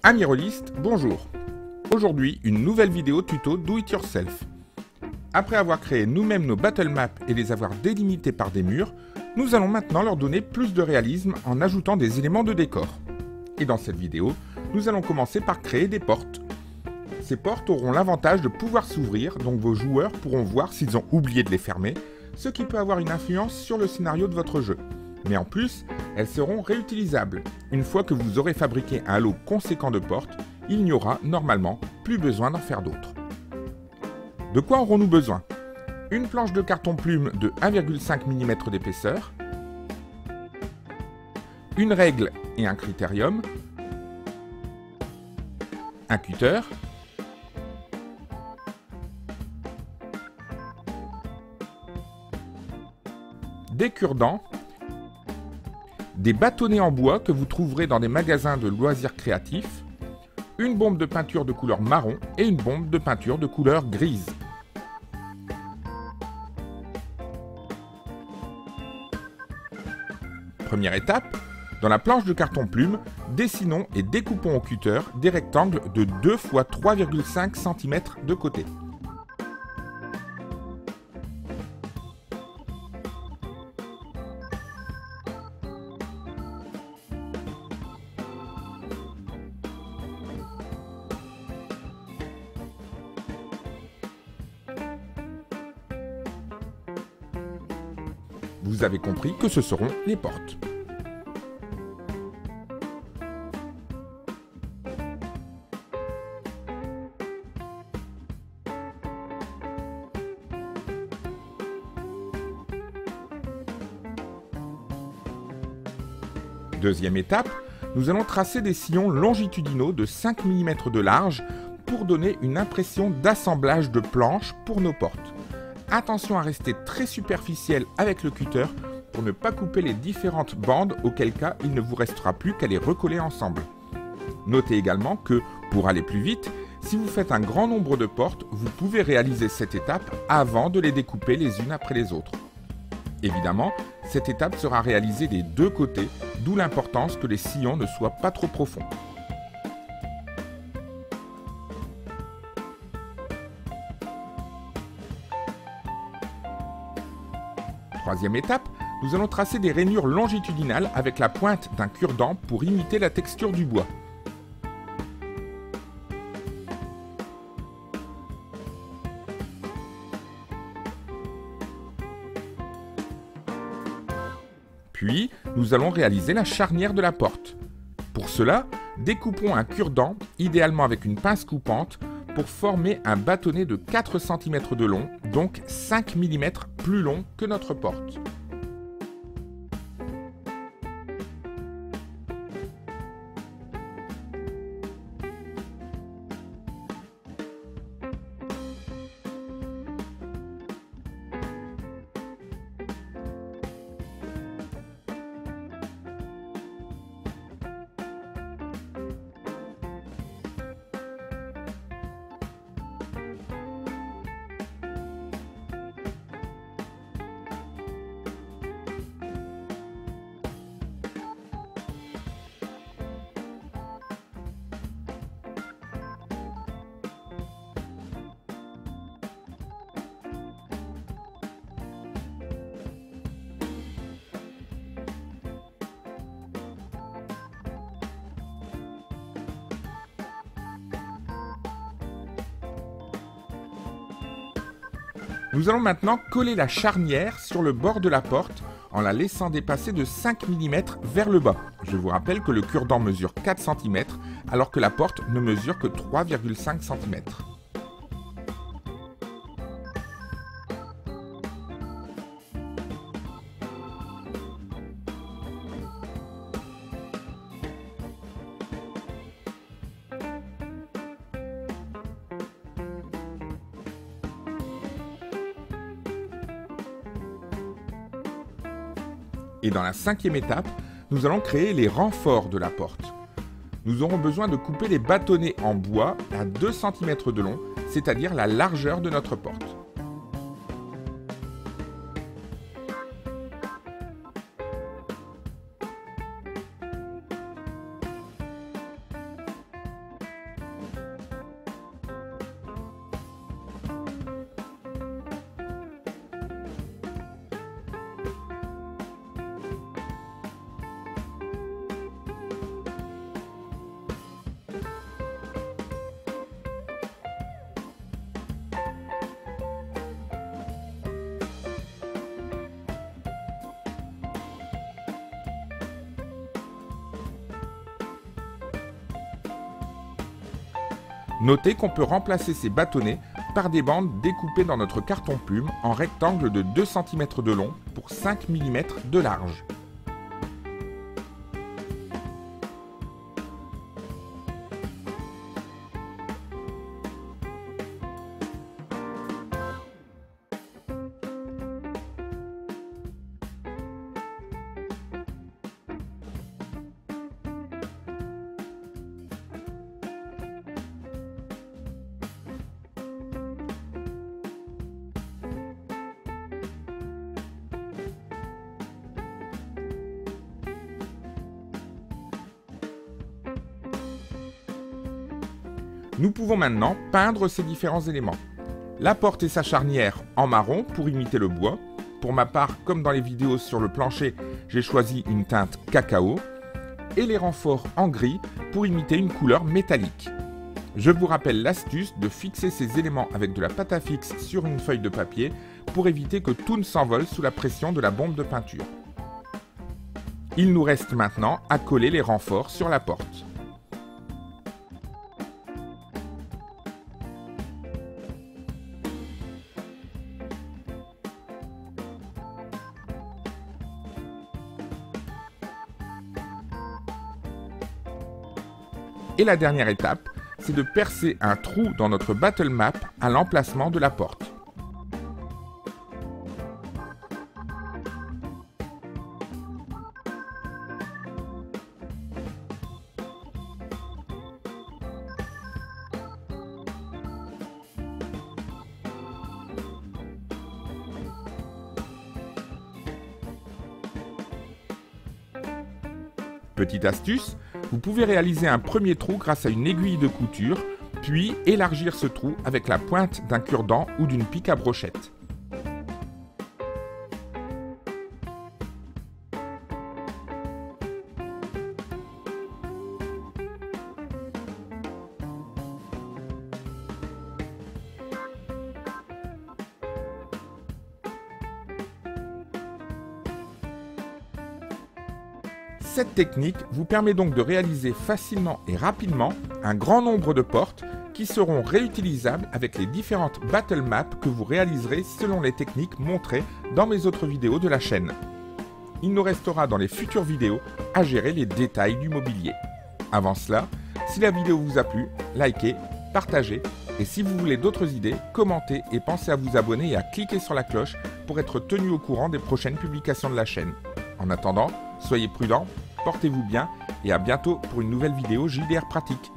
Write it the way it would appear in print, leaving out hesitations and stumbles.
Amis rôlistes, bonjour. Aujourd'hui, une nouvelle vidéo tuto Do It Yourself. Après avoir créé nous-mêmes nos battle maps et les avoir délimités par des murs, nous allons maintenant leur donner plus de réalisme en ajoutant des éléments de décor. Et dans cette vidéo, nous allons commencer par créer des portes. Ces portes auront l'avantage de pouvoir s'ouvrir, donc vos joueurs pourront voir s'ils ont oublié de les fermer, ce qui peut avoir une influence sur le scénario de votre jeu. Mais en plus, elles seront réutilisables. Une fois que vous aurez fabriqué un lot conséquent de portes, il n'y aura normalement plus besoin d'en faire d'autres. De quoi aurons-nous besoin? Une planche de carton plume de 1,5 mm d'épaisseur, une règle et un critérium, un cutter, des cure-dents, des bâtonnets en bois que vous trouverez dans des magasins de loisirs créatifs, une bombe de peinture de couleur marron et une bombe de peinture de couleur grise. Première étape, dans la planche de carton plume, dessinons et découpons au cutter des rectangles de 2 x 3,5 cm de côté. Vous avez compris que ce seront les portes. Deuxième étape, nous allons tracer des sillons longitudinaux de 5 mm de large pour donner une impression d'assemblage de planches pour nos portes. Attention à rester très superficiel avec le cutter pour ne pas couper les différentes bandes, auquel cas il ne vous restera plus qu'à les recoller ensemble. Notez également que, pour aller plus vite, si vous faites un grand nombre de portes, vous pouvez réaliser cette étape avant de les découper les unes après les autres. Évidemment, cette étape sera réalisée des deux côtés, d'où l'importance que les sillons ne soient pas trop profonds. Troisième étape, nous allons tracer des rainures longitudinales avec la pointe d'un cure-dent pour imiter la texture du bois. Puis, nous allons réaliser la charnière de la porte. Pour cela, découpons un cure-dent, idéalement avec une pince coupante, pour former un bâtonnet de 4 cm de long, donc 5 mm plus long que notre porte. Nous allons maintenant coller la charnière sur le bord de la porte en la laissant dépasser de 5 mm vers le bas. Je vous rappelle que le cure-dent mesure 4 cm alors que la porte ne mesure que 3,5 cm. Et dans la cinquième étape, nous allons créer les renforts de la porte. Nous aurons besoin de couper les bâtonnets en bois à 2 cm de long, c'est-à-dire la largeur de notre porte. Notez qu'on peut remplacer ces bâtonnets par des bandes découpées dans notre carton plume en rectangle de 2 cm de long pour 5 mm de large. Nous pouvons maintenant peindre ces différents éléments. La porte et sa charnière en marron pour imiter le bois. Pour ma part, comme dans les vidéos sur le plancher, j'ai choisi une teinte cacao. Et les renforts en gris pour imiter une couleur métallique. Je vous rappelle l'astuce de fixer ces éléments avec de la pâte à fixe sur une feuille de papier pour éviter que tout ne s'envole sous la pression de la bombe de peinture. Il nous reste maintenant à coller les renforts sur la porte. Et la dernière étape, c'est de percer un trou dans notre battle map à l'emplacement de la porte. Petite astuce, vous pouvez réaliser un premier trou grâce à une aiguille de couture, puis élargir ce trou avec la pointe d'un cure-dent ou d'une pique à brochette. Cette technique vous permet donc de réaliser facilement et rapidement un grand nombre de portes qui seront réutilisables avec les différentes battle maps que vous réaliserez selon les techniques montrées dans mes autres vidéos de la chaîne. Il nous restera dans les futures vidéos à gérer les détails du mobilier. Avant cela, si la vidéo vous a plu, likez, partagez et si vous voulez d'autres idées, commentez et pensez à vous abonner et à cliquer sur la cloche pour être tenu au courant des prochaines publications de la chaîne. En attendant, soyez prudents, portez-vous bien et à bientôt pour une nouvelle vidéo JDR pratique.